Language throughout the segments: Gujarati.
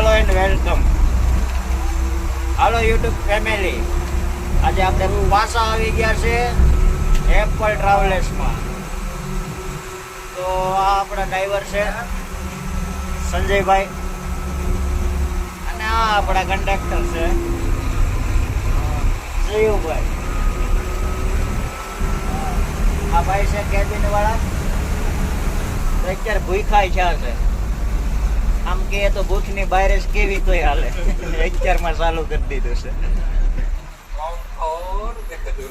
Hello and welcome. Hello YouTube family, આજે આપણે પાછા આવી ગયા છે એપલ ટ્રાવેલર્સમાં. તો આ આપણા ડ્રાઈવર છે સંજયભાઈ અને આ આપણા કંડક્ટર છે જયુભાઈ. આ ભાઈ છે કેબિન વાળા. તો અત્યારે ભૂખાય છે. આમ કે તો ભૂખની બહાર જ કેવી તોય હાલે. અત્યારમાં ચાલુ કરી દીધું છે.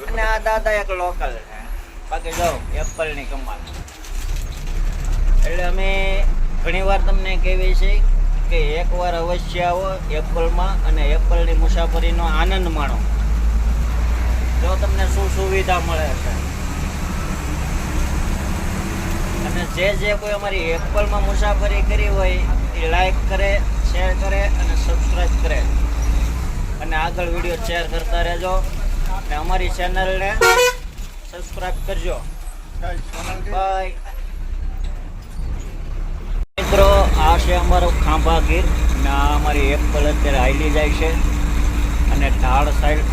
અને આ દાદા એક લોકલ છે. બાકી જાઓ એપલની કમાલ. એટલે અમે ઘણી વાર તમને કહેવી છે કે એકવાર અવશ્ય આવો એપલમાં અને એપલની મુસાફરીનો આનંદ માણો. જો તમને શું સુવિધા મળે છે. અને જે કોઈ અમારી એપલમાં મુસાફરી કરી હોય એ લાઈક કરે, શેર કરે અને સબસ્ક્રાઈબ કરે અને આગળ વિડીયો શેર કરતા રહેજો અને અમારી ચેનલને સબસ્ક્રાઈબ કરજો. બાય મિત્રો. આ છે અમારો ખાંભા ગીર અને આ અમારી એપલ અત્યારે હાઈલી જાય છે અને ઢાળ સાઈડ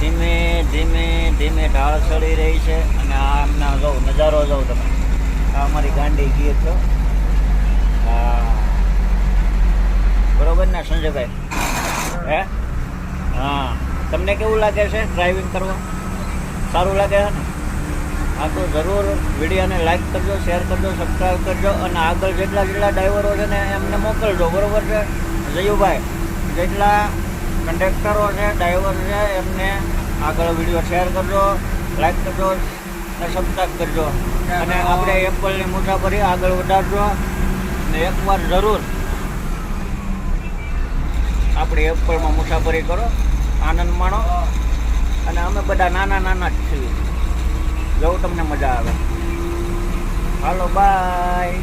ધીમે ધીમે ધીમે ઢાળ ચડી રહી છે. અને આ એમના જો નજારો જોઉં તમે. આ અમારી ગાંડી ગીર છો. બરોબર ને સંજયભાઈ? હે હા, તમને કેવું લાગે છે ડ્રાઇવિંગ કરવા? સારું લાગે છે ને? હા, તો જરૂર વિડીયોને લાઈક કરજો, શેર કરજો, સબસ્ક્રાઈબ કરજો અને આગળ જેટલા ડ્રાઈવરો છે ને એમને મોકલજો. બરોબર છે જયુભાઈ? જેટલા કંડક્ટરો છે, ડ્રાઈવર છે, એમને આગળ વિડીયો શેર કરજો, લાઈક કરજો અને સબસ્ક્રાઈબ કરજો અને આપણે એપલની મુસાફરી આગળ વધારજો. અને એકવાર જરૂર આપણી એપલમાં મુસાફરી કરો, આનંદ માણો. અને અમે બધા નાના જ છીએ. જો તમને મજા આવે. હાલો બાય.